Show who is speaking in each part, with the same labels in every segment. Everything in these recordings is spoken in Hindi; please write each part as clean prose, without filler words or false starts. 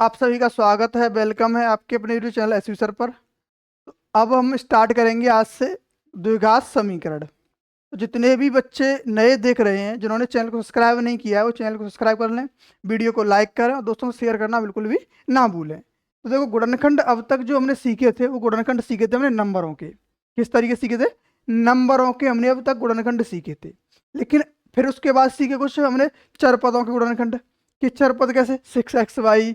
Speaker 1: आप सभी का स्वागत है, वेलकम है आपके अपने यूट्यूब चैनल एसवी सर पर। तो अब हम स्टार्ट करेंगे आज से द्विघात समीकरण। तो जितने भी बच्चे नए देख रहे हैं, जिन्होंने चैनल को सब्सक्राइब नहीं किया है, वो चैनल को सब्सक्राइब कर लें, वीडियो को लाइक करें और दोस्तों को शेयर करना बिल्कुल भी ना भूलें। तो देखो, गुणनखंड अब तक जो हमने सीखे थे वो गुणनखंड सीखे थे हमने नंबरों के। किस तरीके सीखे थे? नंबरों के हमने अब तक गुणनखंड सीखे थे। लेकिन फिर उसके बाद सीखे कुछ हमने चर पदों के गुणनखंड। कि चर पद कैसे? 6xy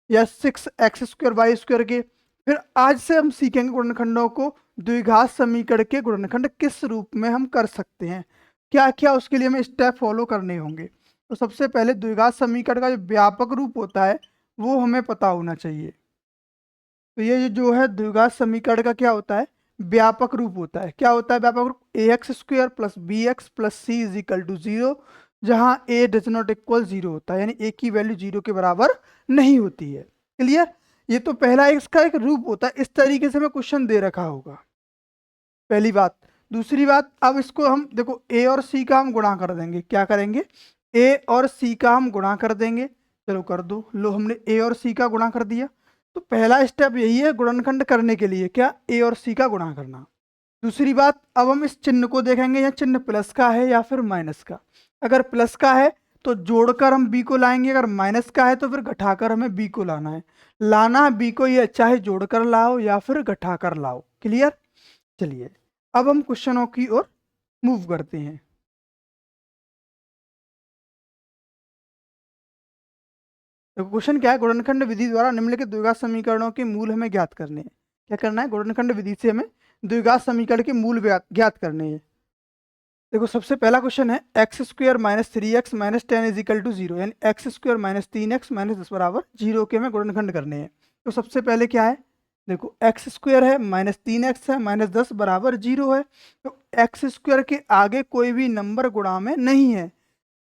Speaker 1: या 6x² y² के। फिर आज से हम सीखेंगे गुणनखंडों को द्विघात समीकरण के गुणनखंड किस रूप में हम कर सकते हैं, क्या क्या उसके लिए हमें स्टेप फॉलो करने होंगे। तो सबसे पहले द्विघात समीकरण का जो व्यापक रूप होता है वो हमें पता होना चाहिए। तो ये जो है द्विघात समीकरण का क्या होता है? व्यापक रूप होता है। क्या होता है व्यापक रूप? ax² + bx + c = 0, जहां a डज नॉट इक्वल 0 होता है, यानी a की वैल्यू 0 के बराबर नहीं होती है। क्लियर? ये तो पहला इसका एक रूप होता है। इस तरीके से हमें क्वेश्चन दे रखा होगा, पहली बात। दूसरी बात, अब इसको हम देखो a और c का हम गुणा कर देंगे। क्या करेंगे? a और c का हम गुणा कर देंगे। चलो कर दो। लो, हमने a और c का गुणा कर दिया। तो पहला स्टेप यही है गुणनखंड करने के लिए, क्या? a और c का गुणा करना। दूसरी बात, अब हम इस चिन्ह को देखेंगे, यह चिन्ह प्लस का है या फिर माइनस का। अगर प्लस का है तो जोड़कर हम b को लाएंगे, अगर माइनस का है तो फिर घटाकर हमें b को लाना है। लाना b को, ये चाहे जोड़कर लाओ या फिर घटाकर लाओ। क्लियर? चलिए, अब हम क्वेश्चनों की ओर मूव करते हैं। तो क्वेश्चन क्या है? गुणनखंड विधि द्वारा निम्नलिखित द्विघात समीकरणों के मूल हमें ज्ञात करने हैं। क्या करना है? गुणनखंड विधि से हमें द्विघात समीकरण के मूल ज्ञात करने हैं। देखो, सबसे पहला क्वेश्चन है x² - 3x - 10 = 0, यानी x² - 3x - 10 बराबर 0 के हमें गुणनखंड करने हैं। तो सबसे पहले क्या है? देखो, x² है, -3x है, -10 बराबर 0 है। तो x² के आगे कोई भी नंबर गुणा में नहीं है।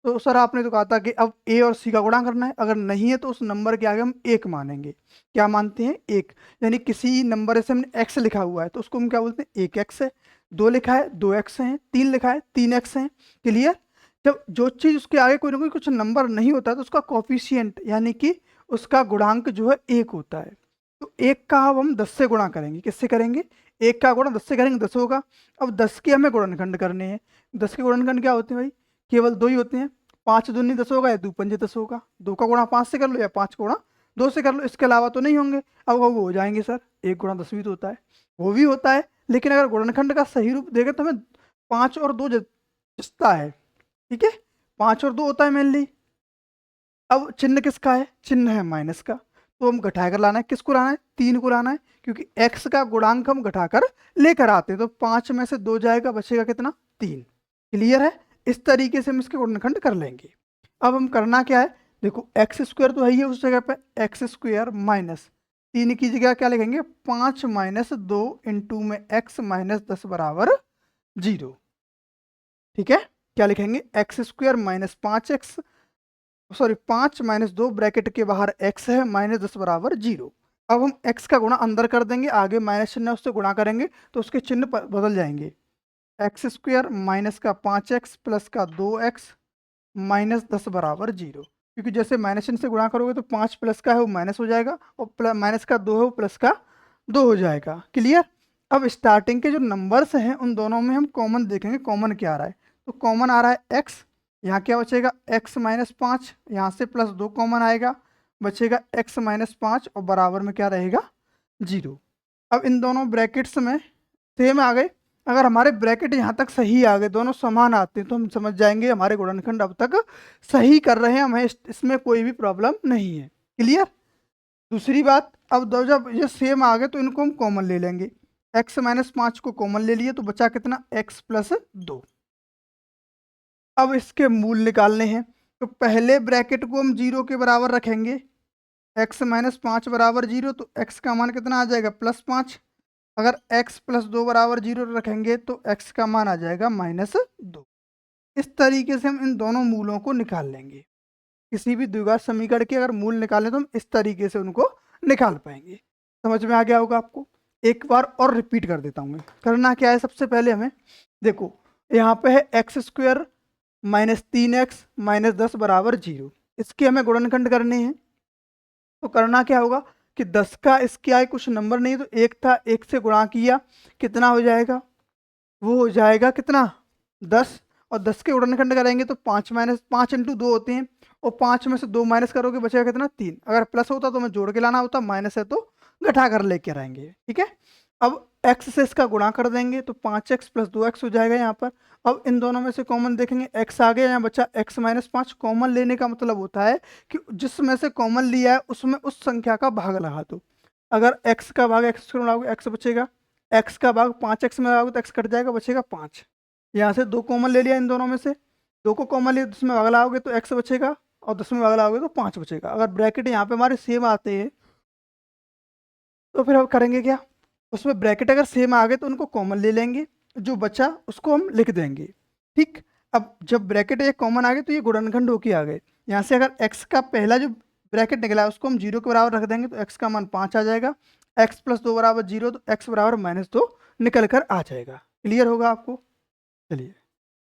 Speaker 1: तो सर आपने तो कहा था कि अब a और c का गुणा करना है, अगर नहीं है तो उस नंबर के आगे हम 1 मानेंगे। क्या मानते हैं? 1। यानी किसी नंबर से हमने x लिखा हुआ है तो उसको हम क्या बोलते हैं? 1x है। 2 लिखा है, 2x है। 3 लिखा है, 3x है। क्लियर? जब जो चीज उसके आगे कोई ना कोई कुछ नंबर नहीं होता तो उसका कॉफिशियंट यानी कि उसका गुणांक जो है 1 होता है। तो 1 का अब हम 10 से गुणा करेंगे। किससे करेंगे? 1 का गुणा 10 से करेंगे, 10 होगा। अब 10 के हमें गुणनखंड करने हैं। 10 के गुणनखंड क्या होते हैं भाई? केवल 2 ही होते हैं। 5 दूनी 10 होगा या 2 पंजे 10 होगा। 2 का गुणा 5 से कर लो या 5 का गुणा 2 से कर लो, इसके अलावा तो नहीं होंगे। अब वो हो जाएंगे सर। 1 गुणा 10 भी तो होता है, वो भी होता है। लेकिन अगर गुणनखंड का सही रूप देखें तो हमें 5 और 2 जचता है। ठीक है, 5 और 2 होता है मेनली। अब चिन्ह किसका है? चिन्ह है माइनस का। तो हम घटाकर लाना है। किसको लाना है? 3 को लाना है, क्योंकि x का गुणांक हम घटाकर लेकर आते हैं। तो 5 में से 2 जाएगा, बचेगा कितना? 3। क्लियर है? इस तरीके से हम इसके गुणनखंड कर लेंगे। अब हम करना क्या है? देखो, x² तो है ही है उस जगह पे। x² माइनस 3 की जगह क्या लिखेंगे? 5 - 2 इंटू में x - 10 बराबर 0। ठीक है, क्या लिखेंगे? x² - 5x, सॉरी 5 - 2 ब्रैकेट के बाहर x है, -10 बराबर 0। अब हम x का गुणा अंदर कर देंगे, आगे माइनस चिन्ह है उससे गुणा करेंगे तो उसके चिन्ह बदल जाएंगे। x² माइनस का 5x प्लस का 2x -10 बराबर 0। क्योंकि जैसे माइनस चिन्ह से गुणा करोगे तो 5 प्लस का है वो माइनस हो जाएगा, और माइनस का 2 है वो प्लस का 2 हो जाएगा। क्लियर? अब स्टार्टिंग के जो नंबर्स हैं उन दोनों में हम कॉमन देखेंगे, कॉमन क्या आ रहा है। तो कॉमन आ रहा है x, यहाँ क्या बचेगा? x - 5, यहाँ से +2 कॉमन आएगा, बचेगा x - 5 और बराबर में क्या रहेगा? 0। अब इन दोनों ब्रैकेट्स में सेम आ गए। अगर हमारे ब्रैकेट यहाँ तक सही आ गए, दोनों समान आते हैं, तो हम समझ जाएंगे हमारे गुणनखंड अब तक सही कर रहे हैं, हमें इसमें कोई भी प्रॉब्लम नहीं है। क्लियर? दूसरी बात, अब जब ये सेम आ गए तो इनको हम कॉमन ले लेंगे। x - 5 को कॉमन ले लिए तो बचा कितना? x + 2। अब इसके मूल निकालने हैं। तो पहले ब्रैकेट को हम 0 के बराबर रखेंगे। x - 5 बराबर 0, तो x का मान कितना आ जाएगा? +5। अगर x + 2 बराबर 0 रखेंगे तो x का मान आ जाएगा -2। इस तरीके से हम इन दोनों मूलों को निकाल लेंगे। किसी भी द्विघात समीकरण के अगर मूल निकालें तो हम इस तरीके से उनको निकाल पाएंगे। समझ में आ गया होगा आपको? एक बार और रिपीट कर देता हूँ मैं। करना क्या है? सबसे पहले हमें देखो, यहाँ पे है x² - 3x - 10 बराबर 0। इसके हमें गुणनखंड करने हैं। तो करना क्या होगा कि 10 का इसके आगे कुछ नंबर नहीं तो 1 था, 1 से गुणा किया, कितना हो जाएगा, वो हो जाएगा कितना 10, और 10 के गुणनखंड करेंगे तो 5 माइनस 5 इंटू 2 होते हैं, और 5 में से 2 माइनस करोगे बचेगा कितना 3। अगर प्लस होता तो मैं जोड़ के लाना होता, माइनस है तो घटा कर लेके आएंगे, ठीक है। अब x से इसका गुणा कर देंगे तो 5x प्लस 2x हो जाएगा यहाँ पर। अब इन दोनों में से कॉमन देखेंगे, x आ गया, यहाँ बचा x माइनस 5। कॉमन लेने का मतलब होता है कि जिसमें से कॉमन लिया है उसमें उस संख्या का भाग लगा दो। अगर x का भाग x में लगाओगे x बचेगा, x का भाग 5x में लगाओगे तो x कट जाएगा, बचेगा 5। यहाँ से 2 कॉमन ले लिया इन दोनों में से, 2 को कॉमन लिया 10 में भाग लगाओगे तो x बचेगा, और 10 में भाग लगाओगे तो 5 बचेगा। अगर ब्रैकेट यहाँ पे हमारे सेम आते हैं तो फिर हम करेंगे क्या, उसमें ब्रैकेट अगर सेम आ गए तो उनको कॉमन ले लेंगे, जो बचा उसको हम लिख देंगे, ठीक। अब जब ब्रैकेट ये कॉमन आ गए तो ये गुणनखंड होके आ गए। यहाँ से अगर x का पहला जो ब्रैकेट निकला है उसको हम 0 के बराबर रख देंगे तो x का मान 5 आ जाएगा, x प्लस 2 बराबर 0 तो x बराबर -2 निकल कर आ जाएगा। क्लियर होगा आपको। चलिए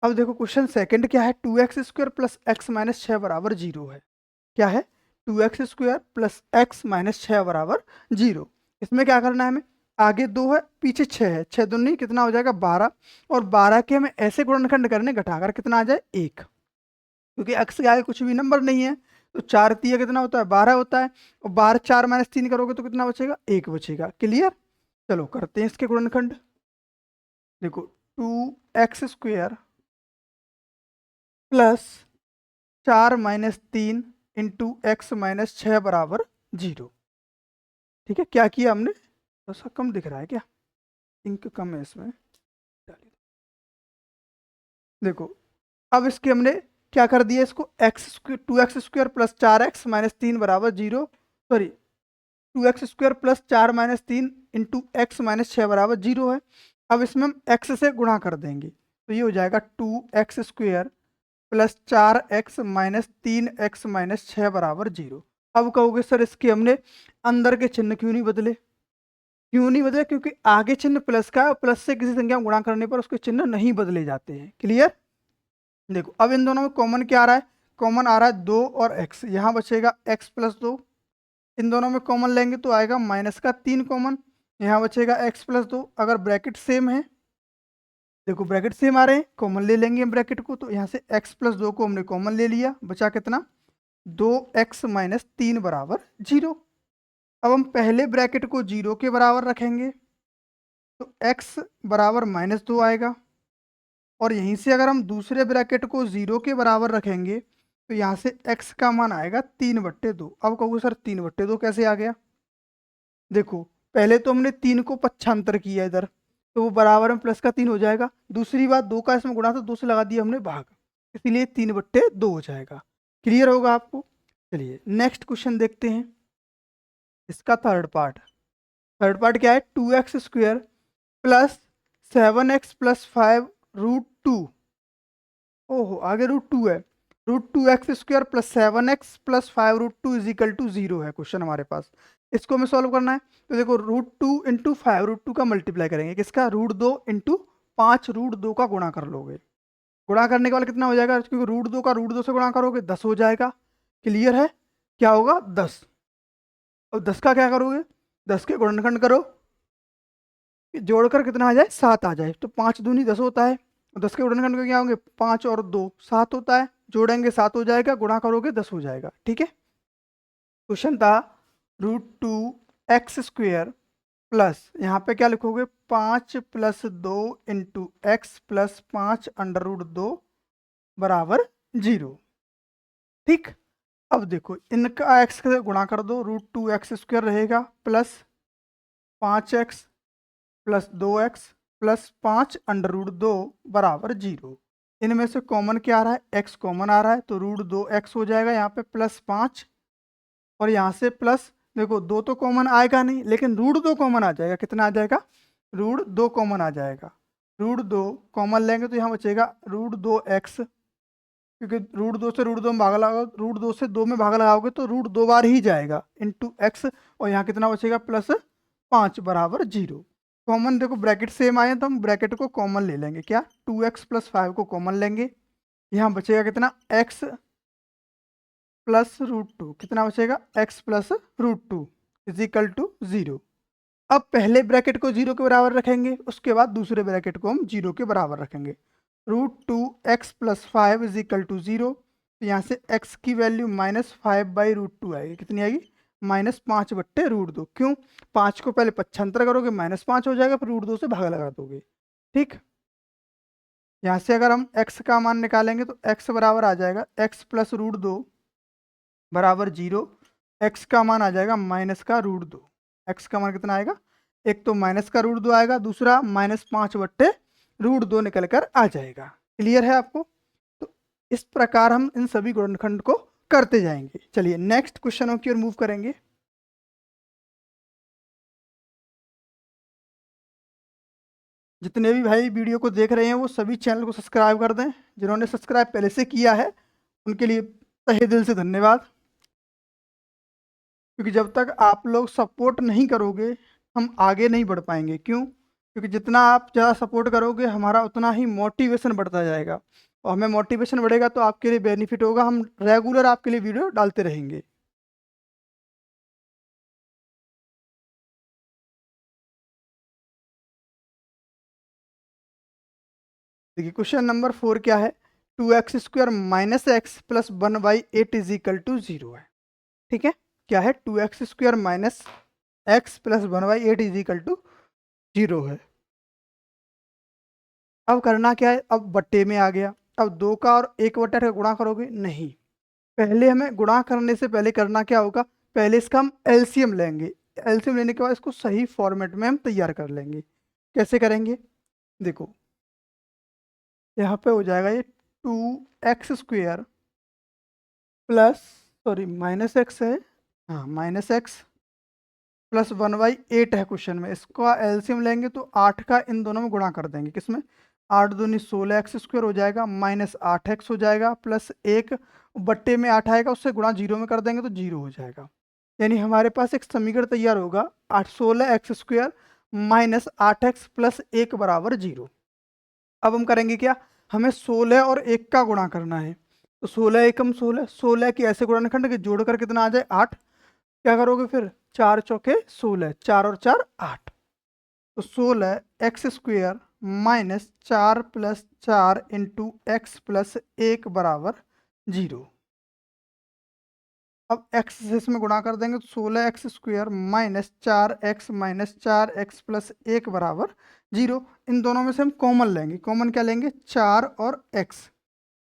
Speaker 1: अब देखो क्वेश्चन सेकंड क्या है, 2x² प्लस x माइनस 6 बराबर 0 है। क्या है, 2x² प्लस x माइनस 6 बराबर 0। इसमें क्या करना है हमें, आगे 2 है पीछे 6 है, 6 दूनी कितना हो जाएगा 12, और 12 के हमें ऐसे गुणनखंड करने घटाकर कितना आ जाए 1, क्योंकि x के आगे कुछ भी नंबर नहीं है तो 4 तिया कितना होता है 12 होता है, और 12 4 माइनस 3 करोगे तो कितना बचेगा 1 बचेगा। क्लियर, चलो करते हैं इसके गुणनखंड। देखो 2x² plus 4 minus 3 into x minus 6 बराबर 0। ठीक है, क्या किया हमने, थोड़ा सा कम दिख रहा है क्या, इंक कम है इसमें। देखो अब इसके हमने क्या कर दिया, इसको two x square plus 4x minus 3 बराबर 0, sorry 2x² plus 4 minus 3 into x minus 6 बराबर 0 है। अब इसमें हम x से गुणा कर देंगे तो ये हो जाएगा 2x² plus 4x minus 3x minus 6 बराबर 0। अब कहोगे सर इसके हमने अंदर के चिन्ह क्यों नहीं बदले, क्यों नहीं बदले, क्योंकि आगे चिन्ह प्लस का है और प्लस से किसी संख्या में गुणा करने पर उसके चिन्ह नहीं बदले जाते हैं। क्लियर, देखो अब इन दोनों में कॉमन क्या आ रहा है, कॉमन आ रहा है 2 और x, यहाँ बचेगा x प्लस 2। इन दोनों में कॉमन लेंगे तो आएगा माइनस का 3 कॉमन, यहाँ बचेगा x प्लस 2। अगर ब्रैकेट सेम है, देखो ब्रैकेट सेम आ रहे हैं, कॉमन ले लेंगे हम ब्रैकेट को, तो यहाँ से x प्लस 2 को हमने कॉमन ले लिया, बचा कितना 2x माइनस 3 बराबर 0। अब हम पहले ब्रैकेट को 0 के बराबर रखेंगे तो x बराबर -2 आएगा, और यहीं से अगर हम दूसरे ब्रैकेट को 0 के बराबर रखेंगे तो यहाँ से x का मान आएगा 3/2। अब कहोगे सर 3/2 कैसे आ गया, देखो पहले तो हमने 3 को पक्षांतर किया इधर तो वो बराबर में प्लस का 3 हो जाएगा, दूसरी बात 2 का इसमें गुणा था 2 से लगा दिया हमने भाग, इसीलिए 3/2 हो जाएगा। क्लियर होगा आपको। चलिए नेक्स्ट क्वेश्चन देखते हैं, इसका थर्ड पार्ट। थर्ड पार्ट क्या है, 2x² plus 7x plus 5 root 2, ओहो आगे रूट 2 है, √2x² plus 7x plus 5 √2 is equal to 0 है क्वेश्चन हमारे पास। इसको हमें सॉल्व करना है तो देखो √2 इंटू 5 √2 का मल्टीप्लाई करेंगे, किसका √2 इंटू 5 √2 का गुणा कर लोगे, गुणा करने के बाद कितना हो जाएगा, क्योंकि √2 का √2 से गुणा करोगे 10 हो जाएगा। क्लियर है, क्या होगा 10। और 10 का क्या करोगे, 10 के गुणनखंड करो, जोड़कर कितना आ जाए 7 आ जाए, तो 5 दूनी 10 होता है, 10 के गुणनखंड में क्या होंगे 5 और 2 7 होता है, जोड़ेंगे 7 हो जाएगा, गुणा करोगे 10 हो जाएगा। ठीक है, क्वेश्चन था √2x² प्लस यहाँ पे क्या लिखोगे 5 प्लस 2 इंटू एक्स प्लस 5 √2 बराबर 0। ठीक, अब देखो इनका x से गुणा कर दो, √2x² रहेगा plus 5x plus 2x plus 5 √2 बराबर 0। इनमें से कॉमन क्या आ रहा है, x कॉमन आ रहा है तो √2x हो जाएगा यहाँ पे प्लस 5, और यहाँ से प्लस, देखो 2 तो कॉमन आएगा नहीं लेकिन √2 कॉमन आ जाएगा, कितना आ जाएगा √2 कॉमन आ जाएगा, √2 कॉमन लेंगे तो यहाँ बचेगा √2x, क्योंकि √2 से √2 में भाग लगाओ, √2 से 2 में भाग लगाओगे तो √2 बार ही जाएगा इंटू एक्स, और यहाँ कितना बचेगा प्लस 5 बराबर 0। कॉमन देखो ब्रैकेट सेम आए तो हम ब्रैकेट को कॉमन ले लेंगे, क्या 2x प्लस 5 को कॉमन लेंगे, यहाँ बचेगा कितना x प्लस रूट टू, कितना बचेगा x plus root two is equal to 0। अब पहले ब्रैकेट को 0 के बराबर रखेंगे, उसके बाद दूसरे ब्रैकेट को हम 0 के बराबर रखेंगे। Root two x plus five is equal to 0। तो यहाँ से x की वैल्यू -5/√2 आएगी। कितनी आएगी? -5/√2। क्यों? 5 को पहले पक्षांतर करोगे -5 हो जाएगा, फिर √2 से भाग लगा दोगे। ठीक, यहाँ से अगर हम x का मान निकालेंगे तो x बराबर आ जाएगा x प्लस √2 बराबर 0। x का मान आ जाएगा -√2। x का मान कितना आएगा? एक तो -√2 आएगा, दूसरा -5/√2 निकल कर आ जाएगा। क्लियर है आपको? तो इस प्रकार हम इन सभी गुणनखंड को करते जाएंगे। चलिए नेक्स्ट क्वेश्चनों की ओर मूव करेंगे। जितने भी भाई वीडियो को देख रहे हैं वो सभी चैनल को सब्सक्राइब कर दें। जिन्होंने सब्सक्राइब पहले से किया है उनके लिए तहे दिल से धन्यवाद, क्योंकि जब तक आप लोग सपोर्ट नहीं करोगे हम आगे नहीं बढ़ पाएंगे। क्यों? क्योंकि जितना आप ज़्यादा सपोर्ट करोगे हमारा उतना ही मोटिवेशन बढ़ता जाएगा, और हमें मोटिवेशन बढ़ेगा तो आपके लिए बेनिफिट होगा। हम रेगुलर आपके लिए वीडियो डालते रहेंगे। देखिए क्वेश्चन नंबर 4 क्या है? 2x² minus x plus 1/8 is equal to 0 है। ठीक है, क्या है? 2x² minus x plus 1/8 is equal to 0 है। अब करना क्या है? अब बट्टे में आ गया। अब 2 का और 1/8 का गुणा करोगे? नहीं, पहले हमें गुणा करने से पहले करना क्या होगा? पहले इसका हम एलसीएम लेंगे। एलसीएम लेने के बाद इसको सही फॉर्मेट में हम तैयार कर लेंगे। कैसे करेंगे? देखो यहाँ पे हो जाएगा ये 2x² plus, sorry minus x है, हाँ माइनस एक्स प्लस 1/8 है क्वेश्चन में। इसका एलसीएम लेंगे तो 8 का इन दोनों में गुणा कर देंगे। किसमें? 8 दूनी 16x² हो जाएगा, माइनस 8x हो जाएगा, प्लस 1 बट्टे में 8 आएगा, उससे गुणा 0 में कर देंगे तो 0 हो जाएगा। यानी हमारे पास एक समीकरण तैयार होगा 16x² माइनस 8x प्लस 1 बराबर 0। अब हम करेंगे क्या? हमें 16 और 1 का गुणा करना है। तो 16 एकम 16, 16 के ऐसे गुणनखंड के जोड़कर कितना आ जाए? 8। क्या करोगे फिर? 4 चौके 16, 4 और 4 8। तो 16x² minus 4 plus 4 into x plus 1 बराबर 0। अब x से इसमें गुणा कर देंगे तो 16x² minus 4x minus 4x plus 1 बराबर 0। इन दोनों में से हम कॉमन लेंगे। कॉमन क्या लेंगे? 4 और x।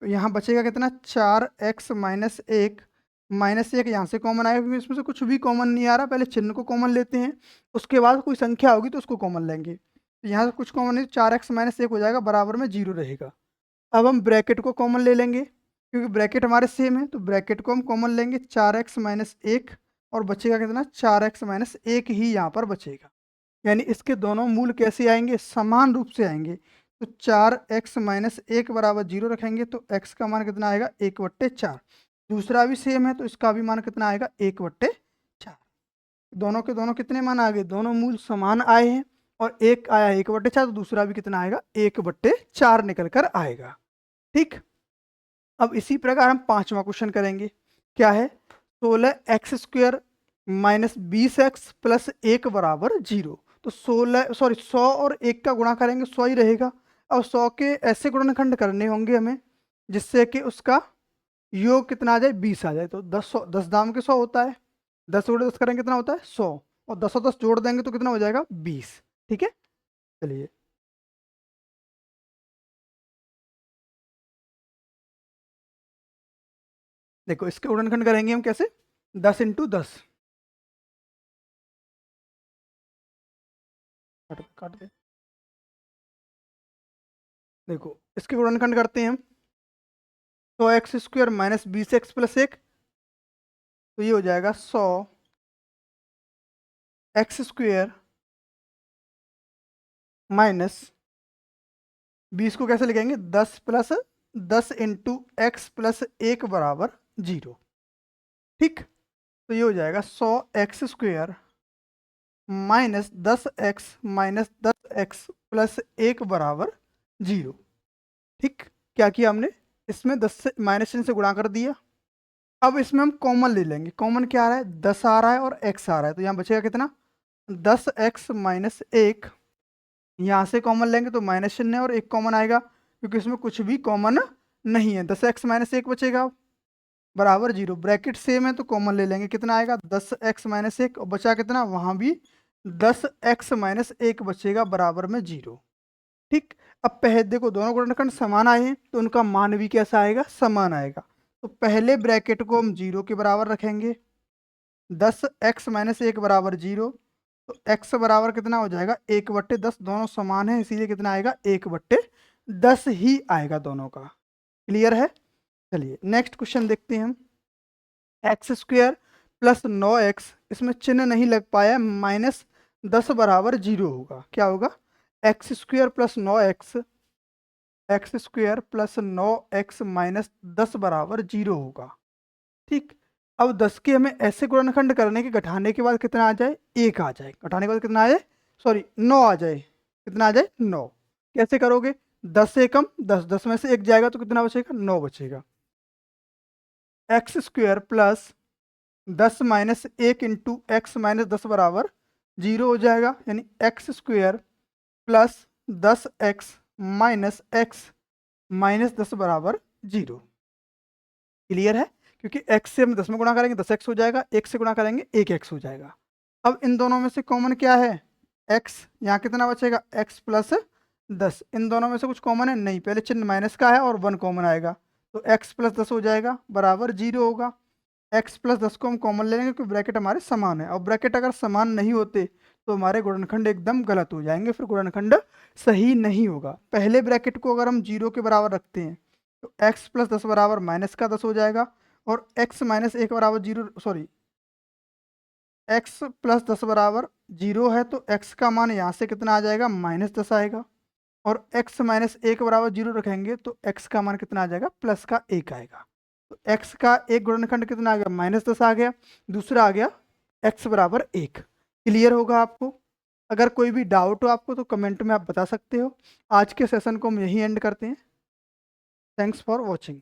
Speaker 1: तो यहाँ बचेगा कितना? 4x माइनस 1 माइनस 1 यहाँ से कॉमन आएगा, क्योंकि इसमें से कुछ भी कॉमन नहीं आ रहा। पहले चिन्ह को कॉमन लेते हैं, उसके बाद कोई संख्या होगी तो उसको कॉमन लेंगे। तो यहाँ से कुछ कॉमन नहीं, 4x माइनस 1 हो जाएगा, बराबर में 0 रहेगा। अब हम ब्रैकेट को कॉमन ले लेंगे, क्योंकि ब्रैकेट हमारे सेम है, तो ब्रैकेट को हम कॉमन लेंगे। 4x माइनस 1 और बचेगा कितना? 4x माइनस 1 ही यहाँ पर बचेगा। यानी इसके दोनों मूल कैसे आएंगे? समान रूप से आएंगे। तो 4x माइनस 1 बराबर 0 रखेंगे तो x का मान कितना आएगा? 1/4। दूसरा भी सेम है तो इसका भी मान कितना आएगा? 1/4। दोनों के दोनों कितने मान आ गए? दोनों मूल समान आए हैं, और एक आया 1/4 तो दूसरा भी कितना आएगा? 1/4 निकल कर आएगा। ठीक, अब इसी प्रकार हम 5वां क्वेश्चन करेंगे। क्या है? 16x² माइनस 20x प्लस 1 बराबर 0। तो 100 और 1 का गुणा करेंगे, 100 ही रहेगा। और 100 के ऐसे गुणनखंड करने होंगे हमें जिससे कि उसका योग कितना आ जाए? 20 आ जाए। तो 10 दाम के 100 होता है, 10 गुणे 10 करेंगे कितना होता है? 100, और 10 और 10 जोड़ देंगे तो कितना हो जाएगा? 20। ठीक है, चलिए देखो इसके गुणनखंड करेंगे हम कैसे? 10 इंटू 10, काट दे। देखो इसके गुणनखंड करते हैं हम। 100x² माइनस 20x प्लस 1, तो ये हो जाएगा 100x² माइनस 20 को कैसे लिखेंगे? 10 प्लस 10 इंटू एक्स प्लस 1 बराबर 0। ठीक, तो ये हो जाएगा 100x² minus 10x minus 10x plus 1 बराबर 0। ठीक, क्या किया हमने? इसमें 10 से माइनस चिन्ह से गुणा कर दिया। अब इसमें हम कॉमन ले लेंगे। कॉमन क्या आ रहा है, 10 आ रहा है और x आ रहा है, तो यहाँ बचेगा कितना, 10x माइनस 1। यहाँ से कॉमन लेंगे तो माइनस चिन्ह और एक कॉमन आएगा, क्योंकि इसमें कुछ भी कॉमन नहीं है। 10x माइनस 1 बचेगा बराबर 0। ब्रैकेट सेम है तो कॉमन ले लेंगे, कितना आएगा 10x माइनस 1, और बचा कितना, वहाँ भी 10x माइनस 1 बचेगा बराबर में 0। ठीक, अब पहले देखो दोनों गुणनखंड समान आए हैं तो उनका मान भी कैसा आएगा, समान आएगा। तो पहले ब्रैकेट को हम 0 के बराबर रखेंगे, 10x माइनस 1 बराबर 0, तो x बराबर कितना हो जाएगा, 1/10। दोनों समान है इसीलिए कितना आएगा, 1/10 ही आएगा दोनों का। क्लियर है। चलिए नेक्स्ट क्वेश्चन देखते हैं हम। x² प्लस 9x, इसमें चिन्ह नहीं लग पाया, -10 बराबर 0 होगा। क्या होगा, x² plus 9x, x² plus 9x minus 10 बराबर 0 होगा। ठीक, अब 10 के हमें ऐसे गुणनखंड करने के घटाने के बाद कितना आ जाए, 1 आ जाए। घटाने के बाद कितना आ जाए, सॉरी 9 आ जाए। कितना आ जाए, 9। कैसे करोगे, 10 से कम 10, 10 में से 1 जाएगा तो कितना बचेगा, 9 बचेगा। x² plus 10 minus 1 into x minus 10 बराबर 0 हो जाएगा, यानी x² plus 10x minus x minus 10 बराबर 0। क्लियर है, क्योंकि x से हम 10 में गुणा करेंगे 10x हो जाएगा, 1 से गुणा करेंगे 1x हो जाएगा। अब इन दोनों में से कॉमन क्या है, x, यहाँ कितना बचेगा, x प्लस 10। इन दोनों में से कुछ कॉमन है नहीं, पहले चिन्ह माइनस का है और 1 कॉमन आएगा, तो x प्लस 10 हो जाएगा बराबर 0 होगा। x प्लस 10 को हम कॉमन ले लेंगे क्योंकि ब्रैकेट हमारे समान है, और ब्रैकेट अगर समान नहीं होते तो हमारे गुणनखंड एकदम गलत हो जाएंगे, फिर गुणनखंड सही नहीं होगा। पहले ब्रैकेट को अगर हम 0 के बराबर रखते हैं तो x प्लस 10 बराबर माइनस का 10 हो जाएगा, और x माइनस 1 बराबर 0, सॉरी x प्लस 10 बराबर 0 है तो x का मान यहाँ से कितना आ जाएगा, -10 आएगा, और x माइनस 1 बराबर 0 रखेंगे तो x का मान कितना आ जाएगा, प्लस का 1 आएगा। तो x का एक गुणनखंड कितना आ गया, -10 आ गया, दूसरा आ गया x बराबर 1। क्लियर होगा आपको। अगर कोई भी डाउट हो आपको तो कमेंट में आप बता सकते हो। आज के सेशन को हम यहीं एंड करते हैं। Thanks for watching.